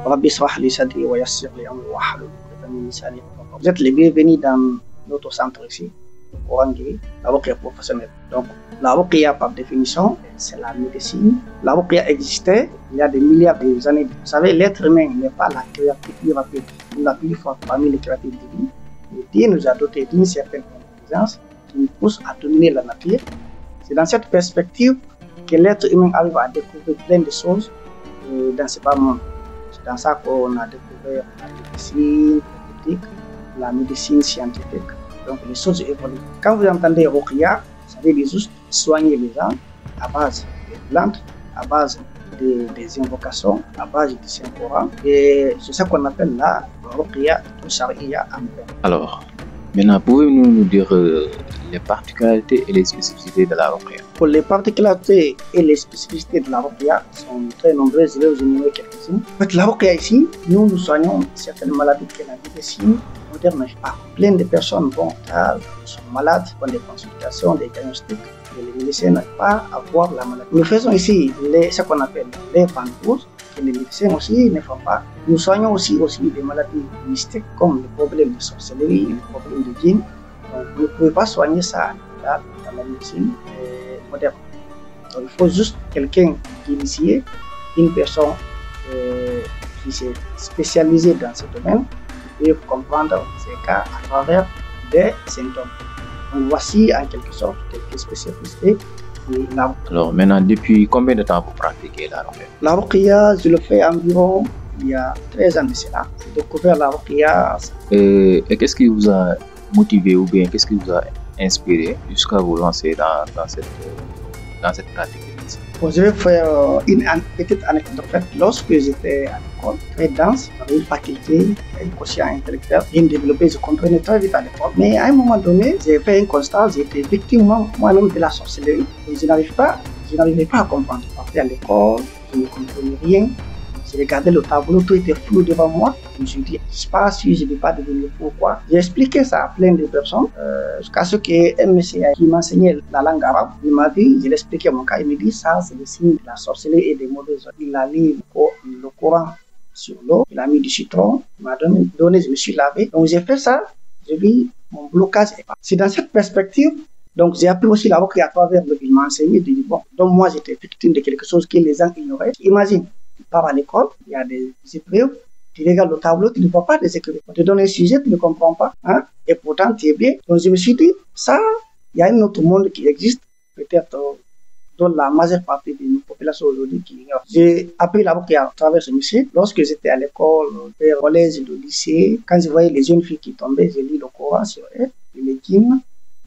ربي اشرح لي صدري ويسر لي أمري واحلل عقدة من لساني يفقهوا قولي. Vous êtes les bienvenus dans notre centre ici, au Rwanda, la ruqya professionnelle. Donc, la ruqya par définition, c'est la médecine. La ruqya existait il y a des milliards d'années. Vous savez, l'être humain n'est pas la créature plus rapide ou la plus forte parmi les créatures divines. Mais Dieu nous a dotés d'une certaine intelligence qui nous pousse à dominer la nature. C'est dans cette perspective que l'être humain arrive à découvrir plein de choses dans ce bas monde. C'est dans ça qu'on a découvert la médecine politique, la médecine scientifique. Donc les choses évoluent. Quand vous entendez ruqya, ça veut dire juste soigner les gens à base des plantes, à base des invocations, à base du Saint-Coran. Et c'est ça qu'on appelle la ruqya shari'a en fait. Alors, maintenant, pouvez-vous nous dire les particularités et les spécificités de la ruqya? Pour les particularités et les spécificités de la ruqya sont très nombreuses, je vais vous énumérer quelques-unes. En fait, la ruqya ici, nous soignons certaines maladies que la médecine moderne n'arrive pas. Plein de personnes sont malades, font des consultations, des diagnostics, et les médecins n'arrivent pas à voir la maladie. Nous faisons ici ce qu'on appelle les vendeuses, que les médecins aussi ne font pas. Nous soignons aussi des maladies mystiques comme les problèmes de sorcellerie, les problèmes de djinn. Donc, vous ne pouvez pas soigner ça dans la médecine moderne. Donc, il faut juste quelqu'un qui est initié, une personne qui s'est spécialisée dans ce domaine, et comprendre ces cas à travers des symptômes. Donc, voici en quelque sorte quelques spécificités de la ruqya. Alors maintenant, depuis combien de temps vous pratiquez la ruqya? La ruqya, je le fais environ il y a 13 ans de cela. J'ai découvert la ruqya. Et qu'est-ce qui vous a motivé ou bien qu'est-ce qui vous a inspiré jusqu'à vous lancer dans cette pratique? Bon, je vais faire une petite anecdote. En fait, lorsque j'étais à l'école, très dense, j'avais une faculté, un quotient intellectuel bien développé, je comprenais très vite à l'école. Mais à un moment donné, j'ai fait un constat, j'étais victime moi-même de la sorcellerie. Et je n'arrivais pas à comprendre. Après à l'école, je ne comprenais rien. Je regardais le tableau, tout était flou devant moi. Je me suis dit, je ne sais pas si je ne vais pas devenir fou ou quoi. J'ai expliqué ça à plein de personnes, jusqu'à ce qu'un monsieur qui m'enseignait la langue arabe, il m'a dit, je l'expliquais mon cas, il me dit, ça c'est le signe de la sorcellerie et des mauvaises oeuvres. Il a lu le Coran sur l'eau, il a mis du citron, il m'a donné, je me suis lavé. Donc j'ai fait ça, j'ai vu mon blocage. C'est dans cette perspective. Donc, j'ai appris aussi la ruqya à travers le qu'il m'a enseigné. Bon, donc moi, j'étais victime de quelque chose que les gens ignoraient. Imagine, tu pars à l'école, il y a des épreuves, tu regardes le tableau, tu ne vois pas des épreuves. On te donne un sujet, tu ne comprends pas, hein, et pourtant tu es bien. Donc je me suis dit, ça, il y a un autre monde qui existe, peut-être dans la majeure partie de nos populations aujourd'hui qui ignorent. J'ai appris la ruqya à travers ce monsieur. Lorsque j'étais à l'école, au collège, au lycée, quand je voyais les jeunes filles qui tombaient, j'ai lu le Coran sur elles, les djinns.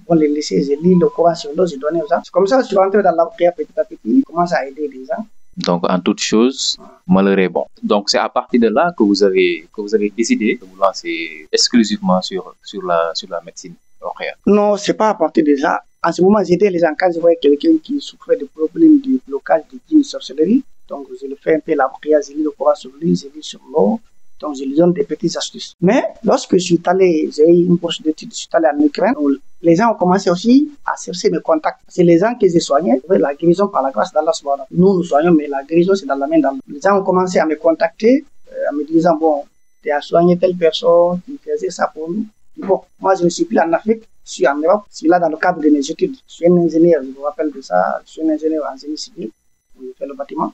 Bon, les lycées, j'ai lu le Coran sur l'eau, j'ai donné aux gens. C'est comme ça que je suis rentré dans la ruqya petit à petit, je commence à aider les gens. Donc, en toute chose, malheur est bon. Donc, c'est à partir de là que vous avez décidé de vous lancer exclusivement sur la médecine ruqya. Non, c'est pas à partir de là. En ce moment, j'aidais les gens quand je voyais quelqu'un qui souffrait de problèmes de blocage de djinn sorcellerie. Donc, je le fais un peu la ruqya, j'ai lu le Coran sur lui, j'ai lu sur l'eau. Donc, je lui donne des petites astuces. Mais lorsque je suis allé, j'ai eu une bourse d'études, je suis allé en Ukraine, les gens ont commencé aussi à chercher mes contacts. C'est les gens que j'ai soignés, la guérison par la grâce d'Allah subhanahu. Nous soignons, mais la guérison, c'est dans la main d'Allah. Les gens ont commencé à me contacter, en me disant, bon, tu as soigné telle personne, tu faisais ça pour nous. Et bon, moi, je ne suis plus en Afrique, je suis en Europe, je suis là dans le cadre de mes études. Je suis un ingénieur, je vous rappelle de ça, je suis un ingénieur en génie civil. Je fais le bâtiment.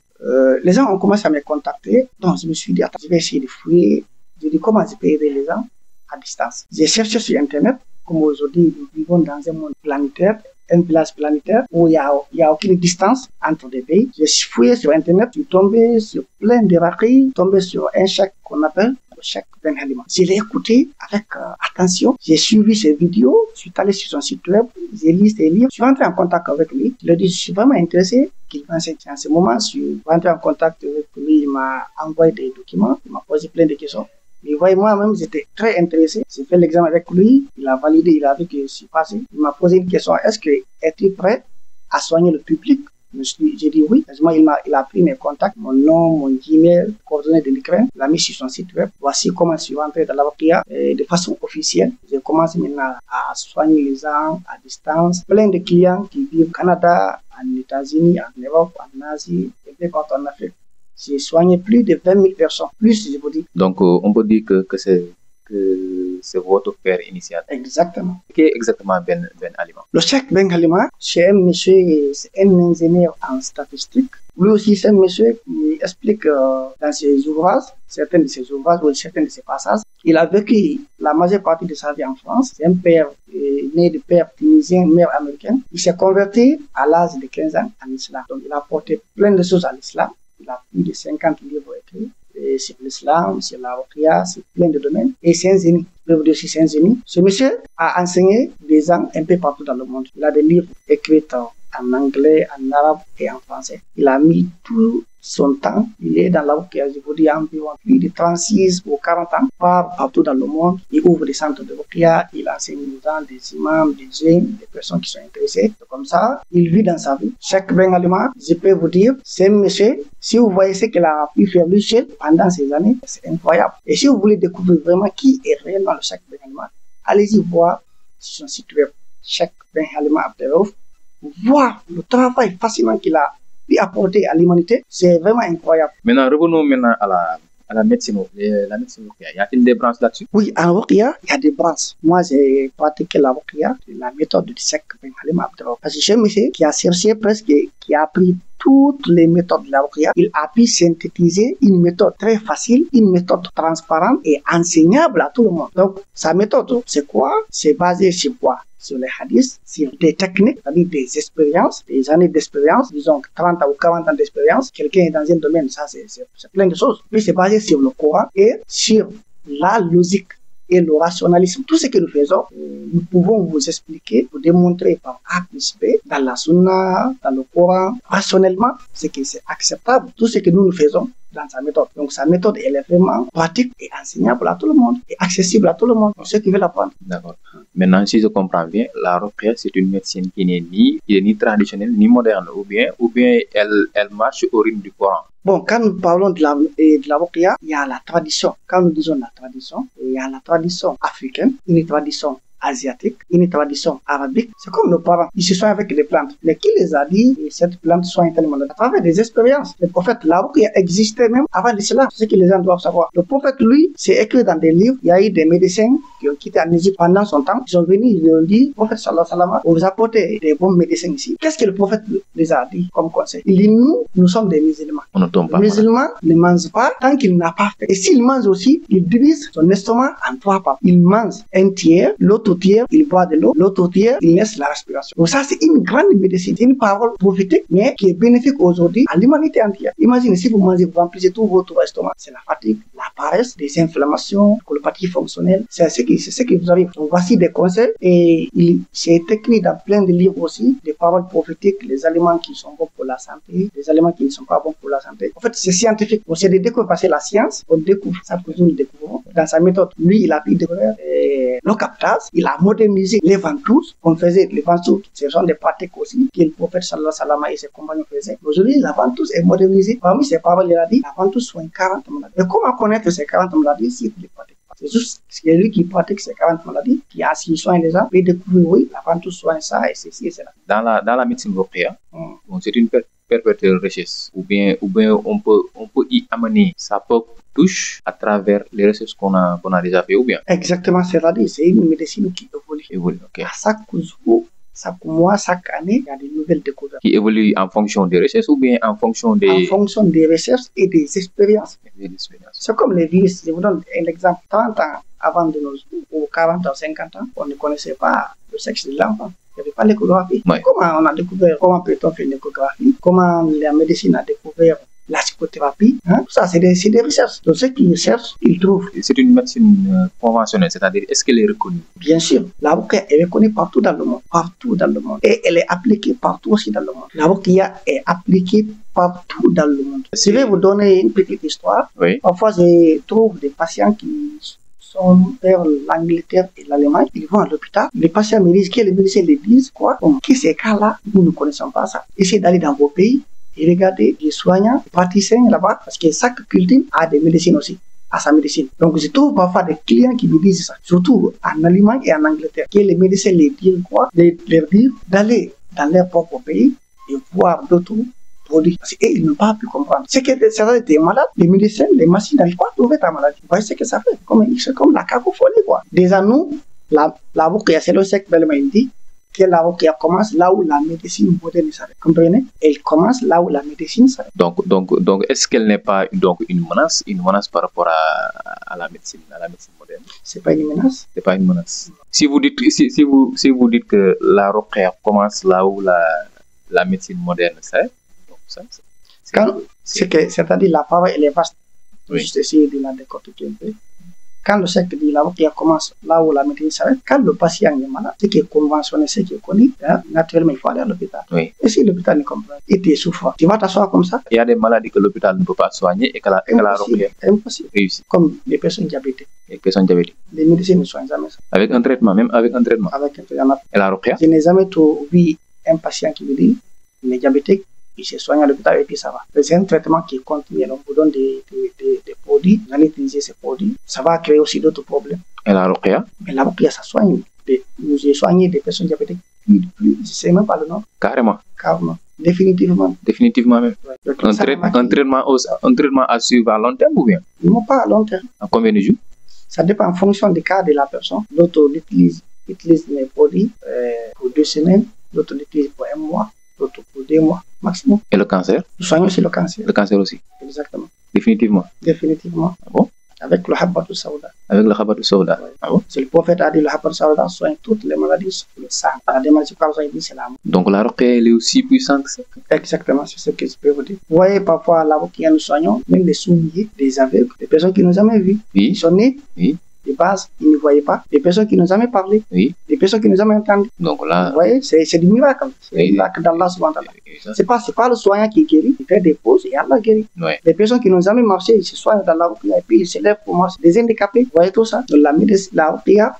Les gens ont commencé à me contacter. Donc, je me suis dit, attends, je vais essayer de fouiller. Je dis, comment je peux aider les gens à distance? J'ai cherché sur Internet. Comme aujourd'hui, nous vivons dans un monde planétaire, un village planétaire où il n'y a aucune distance entre des pays. J'ai fouillé sur Internet, je suis tombé sur plein de raquilles, tombé sur un chèque qu'on appelle le chèque Ben Halima. Je l'ai écouté avec attention. J'ai suivi ses vidéos. Je suis allé sur son site web. J'ai lu ses livres. Je suis rentré en contact avec lui. Je lui ai dit, je suis vraiment intéressé qu'il m'enseigne. En ce moment, je suis rentré en contact avec lui. Il m'a envoyé des documents. Il m'a posé plein de questions. Mais voyez, moi-même, j'étais très intéressé. J'ai fait l'examen avec lui. Il a validé. Il a vu que je suis passé. Il m'a posé une question. Es-tu prêt à soigner le public? J'ai dit oui. Il a pris mes contacts, mon nom, mon Gmail, coordonnées de l'Ukraine. Il a mis sur son site web. Voici comment je suis rentré dans la ruqya de façon officielle. Je commence maintenant à soigner les gens à distance. Plein de clients qui vivent au Canada, en États-Unis, en Europe, en Asie, et partout en Afrique. J'ai soigné plus de 20 000 personnes, plus je vous dis. Donc, on peut dire que c'est votre père initial. Exactement. Qu'est exactement Ben Alima? Le Cheikh Ben Alima, c'est un monsieur, c'est un ingénieur en statistique. Lui aussi, c'est un monsieur qui explique dans ses ouvrages, certains de ses ouvrages ou certains de ses passages. Il a vécu la majeure partie de sa vie en France. C'est un père né de père tunisien, mère américaine. Il s'est converti à l'âge de 15 ans en islam. Donc, il a apporté plein de choses à l'islam. Il a plus de 50 livres écrits. Sur l'islam, sur la ruqya, sur plein de domaines. Et c'est un génie. Je veux dire aussi, c'est un génie. Ce monsieur a enseigné des gens un peu partout dans le monde. Il a des livres écrits en anglais, en arabe et en français. Il a mis tout son temps. Il est dans la ruqya, je vous dis, environ plus de 36 ou 40 ans, partout dans le monde. Il ouvre des centres de ruqya. Il enseigne aux gens, des imams, des jeunes, des personnes qui sont intéressées. Comme ça, il vit dans sa vie. Cheikh Ben Alima, je peux vous dire, c'est un monsieur. Si vous voyez ce qu'il a pu faire lui seul pendant ces années, c'est incroyable. Et si vous voulez découvrir vraiment qui est réellement le Cheikh Ben Alima, allez-y voir sur son site web, Cheikh Ben Alima Abderraouf, voir le travail fascinant qu'il a pu apporter à l'humanité. C'est vraiment incroyable. Maintenant, revenons maintenant à la médecine. La médecine, y a-t-il des branches là-dessus? Oui, en ruqya, il y a des branches. Moi, j'ai pratiqué la ruqya, la méthode de Cheikh Ben Alima Abderraouf. Parce que c'est un monsieur qui a cherché presque, qui a appris toutes les méthodes de la ruqya. Il a pu synthétiser une méthode très facile, une méthode transparente et enseignable à tout le monde. Donc, sa méthode, c'est quoi? C'est basé sur quoi? Sur les hadiths, sur des techniques, c'est-à-dire des expériences, des années d'expérience, disons 30 ou 40 ans d'expérience. Quelqu'un est dans un domaine, ça c'est plein de choses. Puis c'est basé sur le Coran et sur la logique et le rationalisme. Tout ce que nous faisons, nous pouvons vous expliquer, vous démontrer par A plus B, dans la Sunna, dans le Coran, rationnellement, ce que c'est acceptable. Tout ce que nous faisons dans sa méthode. Donc sa méthode, elle est vraiment pratique et enseignable à tout le monde et accessible à tout le monde, pour ceux qui veulent apprendre. D'accord. Maintenant, si je comprends bien, la ruqya, c'est une médecine qui n'est ni traditionnelle ni moderne, ou bien elle marche au rythme du Coran. Bon, quand nous parlons de la ruqya, il y a la tradition. Quand nous disons la tradition, il y a la tradition africaine, une tradition asiatique, une tradition arabique. C'est comme nos parents, ils se soignent avec des plantes. Mais qui les a dit que cette plante soigne tellement? À travers des expériences. Le prophète, la ruqya existait même avant cela. C'est ce que les gens doivent savoir. Le prophète, lui, c'est écrit dans des livres. Il y a eu des médecins qui ont quitté en Égypte pendant son temps. Ils sont venus, ils lui ont dit, prophète sallallahu alayhi wa sallam, vous apportez des bons médecins ici. Qu'est-ce que le prophète les a dit comme conseil? Il dit, nous sommes des musulmans. On ne tombe pas. Les musulmans ne mangent pas tant qu'il n'a pas fait. Et s'il mange aussi, il divise son estomac en 3 parties. Il mange un tiers, l'autre tiers, il boit de l'eau, l'autre tiers, il laisse la respiration. Donc ça, c'est une grande médecine, c'est une parole prophétique, mais qui est bénéfique aujourd'hui à l'humanité entière. Imaginez si vous mangez, vous remplissez tout votre estomac, c'est la fatigue, la paresse, des inflammations, colopathie fonctionnelle, c'est ce qui vous arrive. Donc voici des conseils et c'est écrit dans plein de livres aussi, des paroles prophétiques, les aliments qui sont bons pour la santé, les aliments qui ne sont pas bons pour la santé. En fait, c'est scientifique. On sait de découvrir, parce que la science, on découvre ça que nous découvrons. Dans sa méthode, lui, il a pu découvrir le captage, il a modernisé les ventouses. On faisait les ventouses, ce sont des pratiques aussi que le prophète sallallahu alayhi wa sallam et ses compagnons faisaient. Aujourd'hui, la ventouse est modernisée. Parmi ses paroles, il a dit, la ventouse soigne 40 maladies. Et comment connaître ces 40 maladies si vous les pratiquez pas? C'est juste celui qui pratique ces 40 maladies, qui a assis soigne les gens, et découvrir, oui, la ventouse soigne ça et ceci et cela. Dans la médecine ruqya, c'est une perpétuelle richesse, ou bien on peut y amener sa propre touche à travers les recherches qu'on a déjà fait, ou bien. Exactement, c'est-à-dire c'est une médecine qui évolue. Okay. À chaque jour, chaque mois, chaque année, il y a de nouvelles découvertes. Qui évoluent en fonction des recherches ou bien en fonction des... En fonction des recherches et des expériences. C'est comme les virus. Je vous donne un exemple. 30 ans avant de nos jours, ou 40 ou 50 ans, on ne connaissait pas le sexe de l'enfant. Il n'y avait pas l'échographie. Ouais. Comment on a découvert, comment peut-on faire une échographie? Comment la médecine a découvert la psychothérapie, tout ça, c'est des recherches. Donc, ceux qui cherchent, ils trouvent. C'est une médecine conventionnelle, c'est-à-dire, est-ce qu'elle est reconnue? Bien sûr. La ruqya est reconnue partout dans le monde. Partout dans le monde. Et elle est appliquée partout aussi dans le monde. La ruqya est appliquée partout dans le monde. Je vais vous donner une petite histoire. Oui. Parfois, je trouve des patients qui sont vers l'Angleterre et l'Allemagne, ils vont à l'hôpital. Les patients me disent que les médecins les disent quoi? Bon, que ces cas-là, nous ne connaissons pas ça. Essayez d'aller dans vos pays et regardez les soignants, les praticiens là-bas, parce que chaque culture a des médecines aussi, à sa médecine. Donc je trouve parfois des clients qui me disent ça, surtout en Allemagne et en Angleterre, que les médecins les disent quoi? Leur dire d'aller dans leur propre pays et voir d'autres produit. Parce qu'ils n'ont pas pu comprendre. C'est que c'est des malades, les médecins, les machines n'arrivent pas à trouver ta maladie. Vous voyez ce que ça fait? C'est comme la cacophonie, quoi. Déjà, nous, la Ruqya, c'est le sec Belma, il dit que la Ruqya commence là où la médecine moderne s'arrête. Comprenez? Elle commence là où la médecine s'arrête. Donc, est-ce qu'elle n'est pas donc une menace par rapport à la médecine moderne? C'est pas une menace. C'est pas une menace. Si vous dites que la Ruqya commence là où la médecine moderne s'arrête, donc ça, c'est-à-dire la parole elle est vaste. Oui. Juste essayer de la décortiquer un peu. Quand le secte dit la Ruqya commence là où la médecine s'arrête, quand le patient est malade, ce qui est conventionné, ce qui est connu, naturellement, il faut aller à l'hôpital. Oui. Et si l'hôpital ne comprend pas, et tu es souffrant, tu vas t'asseoir comme ça? Il y a des maladies que l'hôpital ne peut pas soigner et que la Ruqya impossible. réussit. Comme les personnes diabétiques. Les personnes diabétiques. Les médecins ne soignent jamais ça. Avec un traitement, même avec un traitement. Avec un traitement. Et la Ruqya? Je n'ai jamais vu un patient qui me dit, il est diabétique, il se soigne à l'hôpital et puis ça va. C'est un traitement qui est continu. On vous donne des produits, vous allez utiliser ces produits. Ça va créer aussi d'autres problèmes. Et la Ruqya? Mais la Ruqya, ça soigne. Nous avons soigné des personnes diabétiques. Je ne sais même pas le nom. Carrément. Définitivement. Définitivement même. Ouais. Un traitement à suivre à long terme ou bien? Non, pas à long terme. En combien de jours? Ça dépend en fonction du cas de la personne. L'autre utilise les produits pour 2 semaines, l'autre l'utilise pour 1 mois, l'autre pour 2 mois maximum. Et le cancer? Nous soignons aussi le cancer. Le cancer aussi? Exactement. Définitivement? Définitivement. Ah bon? Avec le Habbatou Sauda. Avec le Habbatou Sauda? Ouais. Ah bon? C'est le prophète a dit le Habbatou Sauda soigne toutes les maladies sauf le sang. La démarche il dit c'est la mort. Donc la Ruqya, elle est aussi puissante que ça? Exactement, c'est ce que je peux vous dire. Vous voyez, parfois, la Ruqya, nous soignons même des sourds-muets, des aveugles, des personnes qui n'ont jamais vu. Oui. Ils sont nés. Oui. De base, ils ne voyaient pas. Des personnes qui n'ont jamais parlé. Oui. Des personnes qui n'ont jamais entendu. Donc là. Vous voyez, c'est du miracle. C'est du miracle d'Allah subhanahu wa ta'ala. C'est pas le soignant qui guérit, il fait des pauses et Allah guérit. Ouais. Les personnes qui n'ont jamais marché, ils se soignent dans la Ruqya et puis ils se lèvent pour marcher. Des handicapés, vous voyez tout ça. Donc la Ruqya,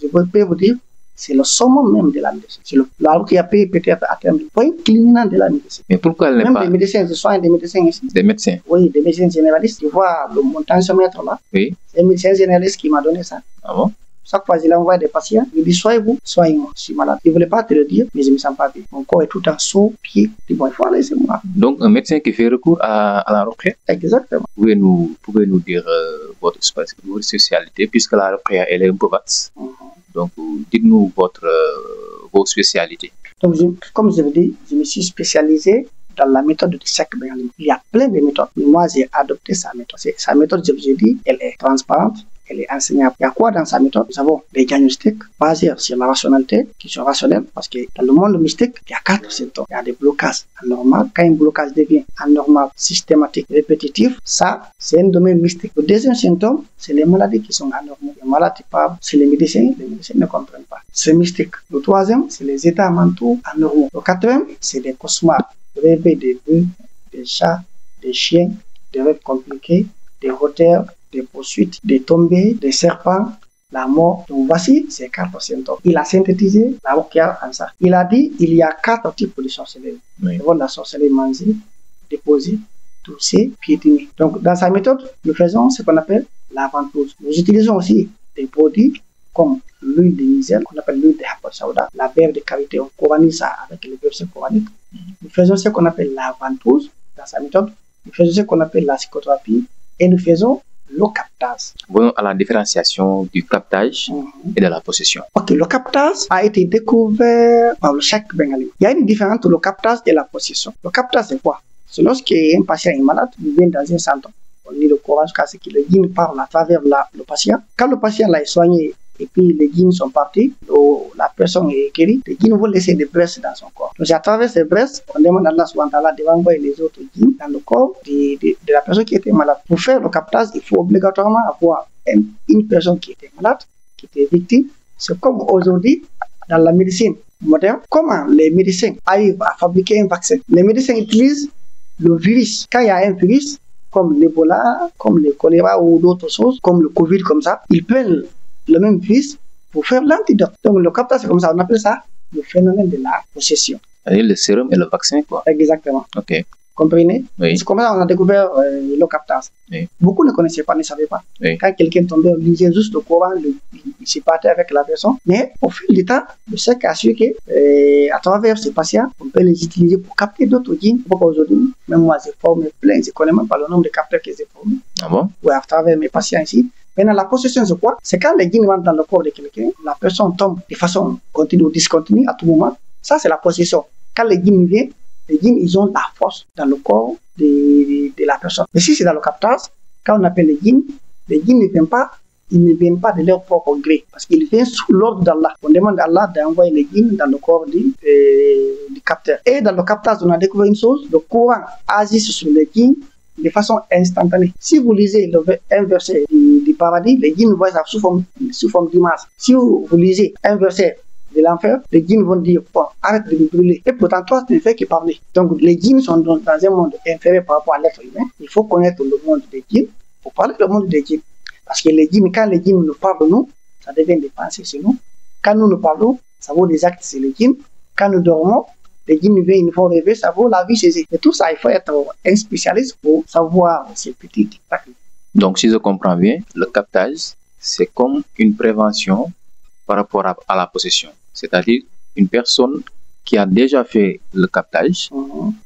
je peux vous dire, c'est le summum même de la médecine. La Ruqya peut peut-être atteindre le point culminant de la médecine. Mais pourquoi elle n'est même pas... les médecins, je soigne des médecins ici. Des médecins? Oui, des médecins généralistes. Tu vois le montant ce mètre là. Oui. C'est un médecin généraliste qui m'a donné ça. Ah bon? Chaque fois, il envoie des patients, il dit soyez-vous, soyez-moi, je suis malade. Il ne voulait pas te le dire, mais je ne me sens pas bien. Mon corps est tout en saut, pied. Il dit bon, il faut aller, c'est moi. Donc, un médecin qui fait recours à la Ruqya? Exactement. Pouvez-nous dire votre spécialité, puisque la Ruqya, elle est un peu vaste. Donc, dites-nous vos spécialités. Donc, comme je vous dis, je me suis spécialisé dans la méthode de Cheikh Ben Ali. Il y a plein de méthodes, mais moi, j'ai adopté sa méthode. Sa méthode, je vous ai dit, elle est transparente. Elle est enseignable. Il y a quoi dans sa méthode? Nous avons des diagnostics basés sur la rationalité, qui sont rationnels, parce que dans le monde mystique, il y a 4 symptômes. Il y a des blocages anormaux. Quand un blocage devient anormal, systématique, répétitif, ça, c'est un domaine mystique. Le deuxième symptôme, c'est les maladies qui sont anormales. Les malades qui parlent, c'est les médecins ne comprennent pas. C'est mystique. Le troisième, c'est les états mentaux anormaux. Le quatrième, c'est des cauchemars. Rêver des bœufs, des chats, des chiens, des rêves compliqués, des hauteurs, des poursuites, des tombées, des serpents, la mort. Donc voici ces 4 symptômes. Il a synthétisé la Ruqya en ça. Il a dit il y a 4 types de sorcellerie. Oui. D'abord la sorcellerie manger, déposer, tousser, piétiner. Donc dans sa méthode, nous faisons ce qu'on appelle la ventouse. Nous utilisons aussi des produits comme l'huile de misel, qu'on appelle l'huile de Habbatou Sauda, la bève de karité, on coranise ça avec les bèves coraniques. Nous faisons ce qu'on appelle la ventouse dans sa méthode. Nous faisons ce qu'on appelle la psychothérapie et nous faisons le captage. Venons à la différenciation du captage et de la possession. Ok, le captage a été découvert par le Cheikh Ben Ali. Il y a une différence entre le captage et la possession. Le captage, c'est quoi? C'est lorsqu'un patient est malade, il vient dans un centre. On lit le Coran jusqu'à ce que le guide parle à travers le patient. Quand le patient là est soigné et puis les guides sont partis, la personne est guérie, les guides vont laisser des braises dans son corps. Donc à travers ces braises, on demande à Allah subhanahu wa ta'ala de renvoyer les autres guides dans le corps de la personne qui était malade. Pour faire le captage, il faut obligatoirement avoir une personne qui était malade, qui était victime. C'est comme aujourd'hui, dans la médecine moderne, comment les médecins arrivent à fabriquer un vaccin. Les médecins utilisent le virus. Quand il y a un virus, comme l'Ebola, comme le choléra ou d'autres choses, comme le Covid, comme ça, ils prennent le même virus pour faire l'antidote. Donc le captage, c'est comme ça, on appelle ça le phénomène de la possession. C'est-à-dire le sérum et le vaccin, quoi. Exactement. Ok. Comprenez? Oui. C'est comme ça qu'on a découvert le captage. Oui. Beaucoup ne connaissaient pas, ne savaient pas. Oui. Quand quelqu'un tombait, on lisait juste le Coran, il se partait avec la personne. Mais au fil du temps, le cercle a su que à travers ces patients, on peut les utiliser pour capter d'autres djinns. Pourquoi aujourd'hui, même moi, j'ai formé plein, je ne connais même pas le nombre de capteurs que j'ai formés. Ah bon? Ouais, à travers mes patients ici. Maintenant, la possession, c'est quoi? C'est quand les djinns rentrent dans le corps de quelqu'un, la personne tombe de façon continue ou discontinue à tout moment. Ça, c'est la possession. Quand les djinns viennent, les djinns, ils ont la force dans le corps de la personne. Mais si c'est dans le captage, quand on appelle les djinns ne viennent pas, ils ne viennent pas de leur propre gré, parce qu'ils viennent sous l'ordre d'Allah. On demande à Allah d'envoyer les djinns dans le corps du capteur. Et dans le captage, on a découvert une chose, le Coran agit sur les djinns de façon instantanée. Si vous lisez un verset du paradis, les djinns voient ça sous forme d'image. Si vous lisez un verset de l'enfer, les djinns vont dire, bon, arrête de me brûler. Et pourtant, toi, tu ne fais que parler. Donc, les djinns sont dans un monde inférieur par rapport à l'être humain. Il faut connaître le monde des djinns pour parler du monde des djinns. Parce que les djinns, quand les djinns nous parlent de nous, ça devient des pensées sur nous. Quand nous parlons, ça vaut des actes sur les djinns. Quand nous dormons, les djinns viennent, ils nous font rêver, ça vaut la vie chez eux. Et tout ça, il faut être un spécialiste pour savoir ces petits tic-tac. Donc, si je comprends bien, le captage, c'est comme une prévention par rapport à la possession. C'est-à-dire une personne qui a déjà fait le captage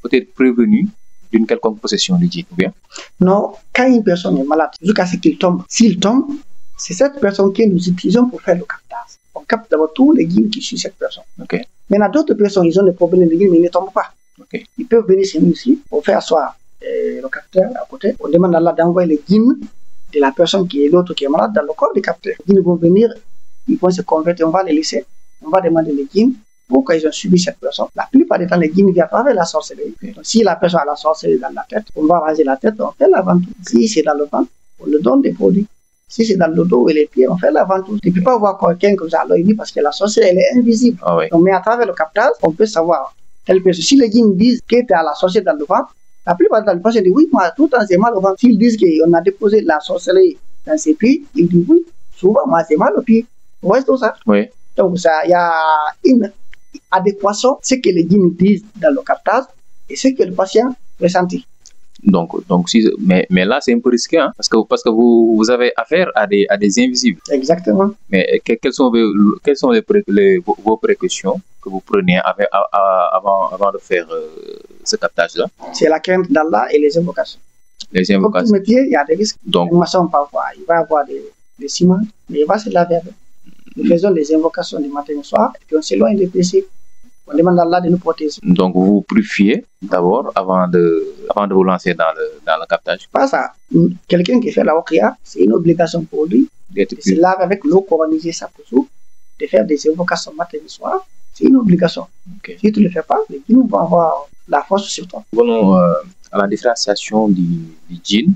peut être prévenue d'une quelconque possession du djinn, ou bien? Non, quand une personne est malade, jusqu'à ce qu'il tombe, s'il tombe, c'est cette personne que nous utilisons pour faire le captage. On capte d'abord tous les djinns qui suivent cette personne. Okay. Maintenant, d'autres personnes, ils ont des problèmes de djinns, mais ils ne tombent pas. Okay. Ils peuvent venir chez nous ici, on fait asseoir le capteur à côté, on demande à Allah d'envoyer les djinns de la personne qui est l'autre qui est malade dans le corps du capteur. Les djinns vont venir, ils vont se convertir, on va les laisser, on va demander les djinns pourquoi ils ont subi cette personne. La plupart du temps, les djinns viennent à travers la sorcellerie. Donc, si la personne a la sorcellerie dans la tête, on va raser la tête, on fait la ventouse. Si c'est dans le ventre, on lui donne des produits. Si c'est dans le dos et les pieds, on fait la ventouse. Tu ne peux pas voir quelqu'un comme ça à l'œil nu parce que la sorcellerie, elle est invisible. Ah oui. Donc, mais à travers le captage, on peut savoir telle personne. Si les djinns disent que tu as la sorcellerie dans le ventre, la plupart du temps, les personnes disent oui, moi, tout le temps, c'est mal au ventre. S'ils disent qu'on a déposé la sorcellerie dans ses pieds, ils disent oui, souvent, moi, c'est mal au pied. Vous voyez tout ça? Oui. Donc, il y a une adéquation, ce que les djinns disent dans le captage et ce que le patient ressentit. Donc mais là, c'est un peu risqué, hein, parce que vous avez affaire à des invisibles. Exactement. Mais quelles sont vos précautions que vous prenez avant de faire ce captage-là? C'est la crainte d'Allah et les invocations. Les invocations. Comme tout métier, il y a des risques. Donc, une maçon, parfois, il va avoir des ciments, mais il va se laver avec. Nous faisons des invocations du matin au soir, et puis on s'éloigne des péchés. On demande à Allah de nous protéger. Donc, vous vous purifiez d'abord avant de vous lancer dans le captage? Pas ça. Quelqu'un qui fait la ruqya, c'est une obligation pour lui de se laver avec l'eau coronisée chaque jour, de faire des invocations matin et soir. C'est une obligation. Okay. Si tu ne le fais pas, les djinns vont avoir la force sur toi. Venons à la différenciation du djinn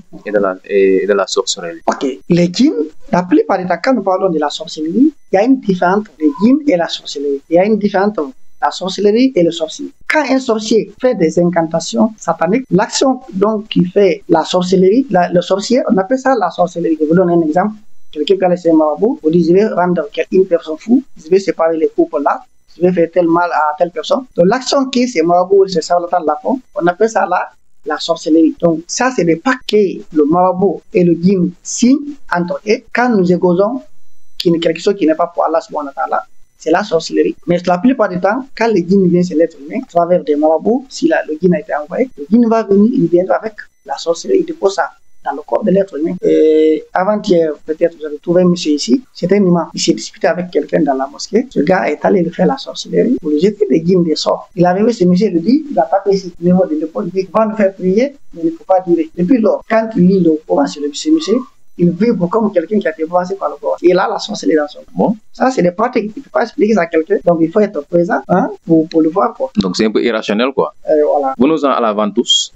et de la sorcellerie. Ok. Les djinns, la plupart du temps, quand nous parlons de la sorcellerie, il y a une différence entre les djinns et la sorcellerie. Il y a une différence entre la sorcellerie et le sorcier. Quand un sorcier fait des incantations sataniques, l'action donc qui fait la sorcellerie, le sorcier, on appelle ça la sorcellerie. Je vous donne un exemple. Quelqu'un qui a laissé un marabout, vous dites je vais rendre une personne fou, je vais séparer les couples là, je vais faire tel mal à telle personne. Donc l'action qui c'est marabout, c'est charlatan la fond, on appelle ça la sorcellerie. Donc ça c'est le pacte que le marabout et le djinn signent entre eux quand nous égousons quelque chose qui n'est pas pour Allah subhanahu wa ta'ala. C'est la sorcellerie. Mais la plupart du temps, quand le djinn vient chez l'être humain, à travers des marabouts, si le djinn a été envoyé, le djinn va venir, il viendra avec la sorcellerie, il dépose ça dans le corps de l'être humain. Et avant-hier, peut-être vous avez trouvé un monsieur ici, c'était un imam. Il s'est disputé avec quelqu'un dans la mosquée. Ce gars est allé faire la sorcellerie pour lui jeter des djinns des sorts. Il avait vu ce monsieur, il lui dit, il n'a pas payé ici. Le niveau de l'épaule, il dit, va nous faire prier, mais il ne faut pas durer. Depuis lors, quand il lit le Coran sur ce monsieur, il vibre comme quelqu'un qui a été passé par le corps. Et là, la sorcellerie dans son corps. Ça, c'est des pratiques. Tu ne peux pas expliquer ça à quelqu'un. Donc, il faut être présent pour le voir. Quoi. Donc, c'est un peu irrationnel, quoi. Voilà. Venons-en à la ventouse.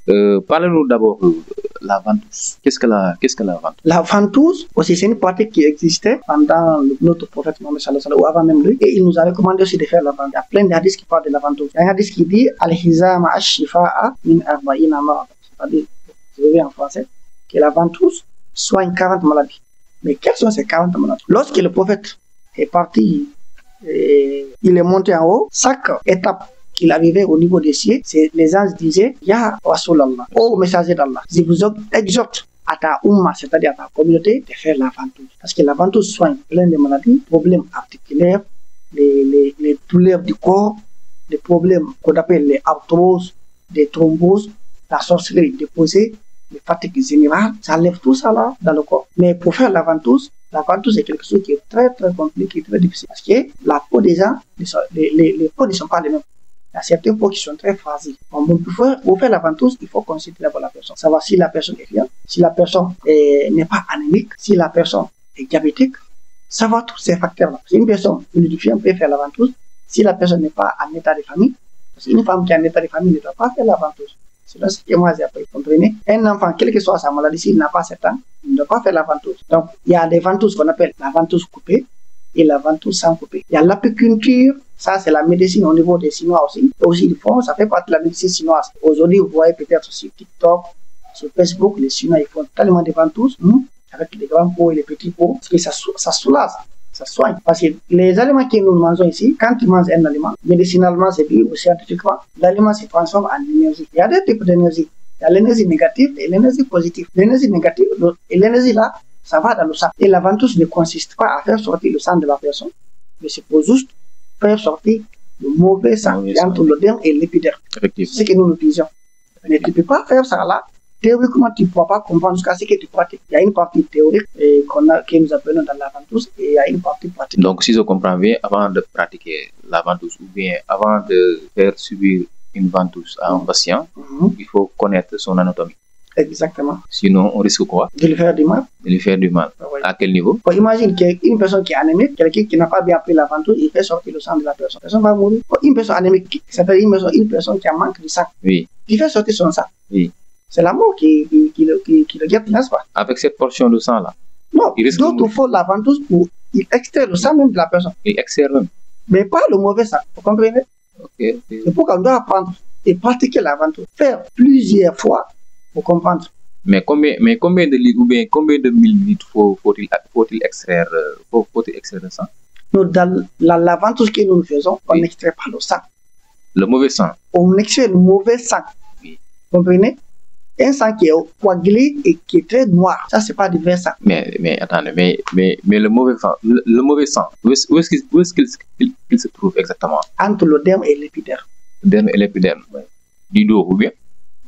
Parlez-nous d'abord de la ventouse. Qu'est-ce que la ventouse? La ventouse, aussi, c'est une pratique qui existait pendant notre prophète Mohammed sallallahu alayhi wa sallam, ou avant même lui. Et il nous a recommandé aussi de faire la ventouse. Il y a plein d'hadiths qui parlent de la ventouse. Il y a un hadith qui dit Al-Hizama ash-shifa'a min arba'ina marad. C'est-à-dire, je vais en français, que la ventouse soigne 40 maladies. Mais quelles sont ces 40 maladies? Lorsque le prophète est parti, il est monté en haut, chaque étape qu'il arrivait au niveau des cieux, les anges disaient, Ya Rasulallah, ô messager d'Allah, je vous exhorte à ta umma, c'est-à-dire à ta communauté, de faire la ventouse. Parce que la ventouse soigne plein de maladies, problèmes articulaires, les douleurs du corps, les problèmes qu'on appelle les arthroses, des thromboses, la sorcellerie déposée, les fatigues générales, ça enlève tout ça là dans le corps. Mais pour faire la ventouse est quelque chose qui est très très compliqué, très difficile. Parce que la peau des gens, les peaux ne sont pas les mêmes. Il y a certaines peaux qui sont très fragiles. Pour faire la ventouse, il faut consulter d'abord la personne. Savoir si la personne est bien, si la personne n'est pas anémique, si la personne est diabétique, savoir tous ces facteurs-là. Si une personne fluidifiante peut faire la ventouse, si la personne n'est pas en état de famille, parce qu'une femme qui est en état de famille ne doit pas faire la ventouse. C'est là ce que moi j'ai appris, comprenez. Un enfant, quelle que soit sa maladie, s'il n'a pas 7 ans, il ne doit pas faire la ventouse. Donc, il y a des ventouses qu'on appelle la ventouse coupée et la ventouse sans couper. Il y a l'apiculture, ça c'est la médecine au niveau des Chinois aussi. Aussi, ils font, ça fait partie de la médecine chinoise. Aujourd'hui, vous voyez peut-être sur TikTok, sur Facebook, les Chinois, ils font tellement de ventouses, avec les grands pots et les petits pots, parce que ça soulage. Ça soigne. Parce que les aliments que nous mangeons ici, quand tu manges un aliment, médicinalement, c'est dit, ou scientifiquement, l'aliment se transforme en énergie. Il y a deux types d'énergie. Il y a l'énergie négative et l'énergie positive. L'énergie négative, et l'énergie là, ça va dans le sang. Et la ventouse ne consiste pas à faire sortir le sang de la personne, mais c'est pour juste faire sortir le mauvais sang entre le derme et l'épiderme. C'est ce que nous disons. Mais tu ne peux pas faire ça là. Théoriquement, tu ne pourras pas comprendre jusqu'à ce que tu pratiques. Il y a une partie théorique que nous appelons dans la ventouse et il y a une partie pratique. Donc, si je comprends bien, avant de pratiquer la ventouse ou bien avant de faire subir une ventouse à un patient, il faut connaître son anatomie. Exactement. Sinon, on risque quoi? De lui faire du mal. De lui faire du mal. Oui. À quel niveau? Imagine qu'une personne qui est anémique, quelqu'un qui n'a pas bien pris la ventouse, il fait sortir le sang de la personne. La personne va mourir. Une personne anémique, ça veut dire une personne qui a manque de sang. Oui. Il fait sortir son sang. Oui. C'est la mort qui le guette, n'est-ce pas? Avec cette portion de sang-là? Non, d'autres font la ventouse pour extraire le sang même de la personne. Il extraire même? Mais pas le mauvais sang, vous comprenez? Okay. C'est pourquoi on doit apprendre et pratiquer la ventouse. Faire plusieurs fois pour comprendre. Mais combien de litres ou bien combien de millilitres faut-il extraire le sang? Nous, dans la ventouse que nous faisons, on n'extrait pas le sang. Le mauvais sang? On extrait le mauvais sang. Oui. Vous comprenez? Un sang qui est coagulé et qui est très noir, ça c'est pas du vrai sang. Mais attendez, mais le mauvais sang, où est-ce qu'il se trouve exactement? Entre le derme et l'épiderme. Le derme et l'épiderme. Oui. Du dos ou bien?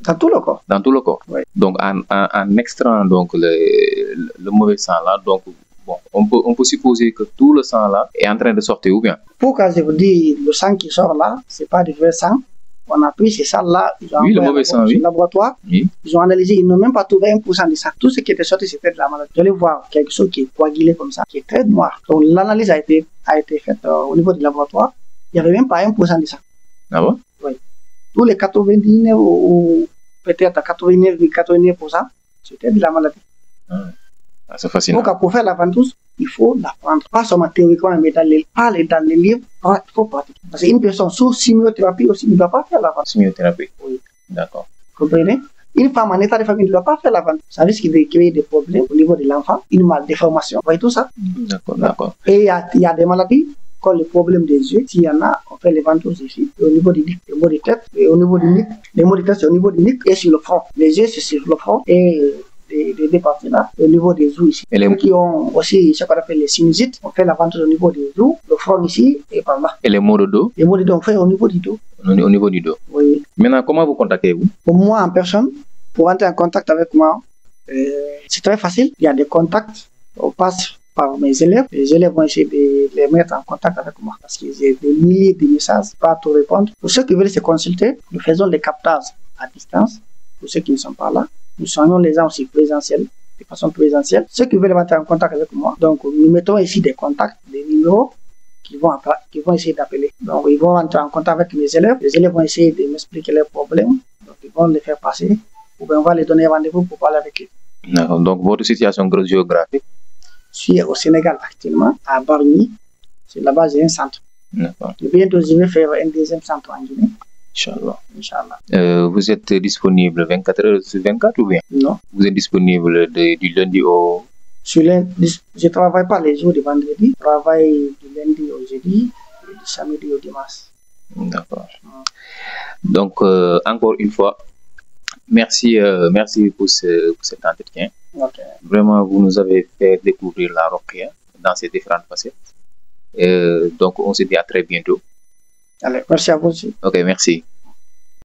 Dans tout le corps. Dans tout le corps. Oui. Donc en extrayant donc le mauvais sang là, donc bon, on peut supposer que tout le sang là est en train de sortir ou bien? Pourquoi je vous dis le sang qui sort là, c'est pas du vrai sang. On a pris ces salles-là, ils ont le mauvais sang, au laboratoire, ils ont analysé, ils n'ont même pas trouvé 1% de ça. Tout ce qui était sorti, c'était de la maladie. Vous allez voir quelque chose qui est coagulé comme ça, qui est très noir. Donc l'analyse a été faite au niveau du laboratoire, il n'y avait même pas 1% de ça. Ah bon? Oui. Tous les 99 ou peut-être 89%, c'était de la maladie. Ah, c'est fascinant. Donc pour faire la ventouse, il faut l'apprendre. Pas seulement théoriquement, mais dans les livres, il faut pratiquer. Parce qu'une personne sous chimiothérapie aussi ne doit pas faire la ventouse. Chimiothérapie? Oui. D'accord. Comprenez? Une femme en état de famille ne doit pas faire la ventouse. Ça risque de créer des problèmes au niveau de l'enfant, une malformation. Vous voyez tout ça? D'accord. Et il y a des maladies, comme le problème des yeux. S'il y en a, on fait les ventouses ici, au niveau du nez, au niveau des têtes, et au niveau du nez. Les maux de tête, c'est au niveau du nez et sur le front. Les yeux, c'est sur le front et des parties là, au niveau des joues ici. Et ceux qui ont aussi ce qu'on appelle les sinusites, on fait la ventouse au niveau des joues, le front ici et par là. Et les maux de dos? Les maux de dos, on fait au niveau du dos. Au niveau du dos? Oui. Maintenant, comment vous contactez-vous? Pour moi, en personne, pour entrer en contact avec moi, c'est très facile. Il y a des contacts, on passe par mes élèves. Les élèves vont essayer de les mettre en contact avec moi parce qu'ils ont des milliers de messages, pas tout répondre. Pour ceux qui veulent se consulter, nous faisons des captages à distance. Pour ceux qui ne sont pas là, nous soignons les gens aussi présentiels, de façon présentielle. Ceux qui veulent entrer en contact avec moi, donc nous mettons ici des contacts, des numéros qui vont essayer d'appeler. Donc ils vont entrer en contact avec mes élèves. Les élèves vont essayer de m'expliquer leurs problèmes. Donc ils vont les faire passer. Ou bien on va les donner rendez-vous pour parler avec eux. D'accord. Donc votre situation géographique? Je suis au Sénégal actuellement, à Bargny. C'est là-bas j'ai un centre. D'accord. Et bientôt je vais faire un deuxième centre en Guinée. Inch'Allah. Vous êtes disponible 24 heures sur 24 ou bien? Non. Vous êtes disponible du lundi au... Je ne travaille pas les jours de vendredi. Je travaille du lundi au jeudi et du samedi au dimanche. D'accord. Donc, encore une fois, merci, merci pour cet entretien. Ok. Vraiment, vous nous avez fait découvrir la Rokia dans ses différentes facettes. Donc, on se dit à très bientôt. Allez, merci à vous aussi. Ok, merci.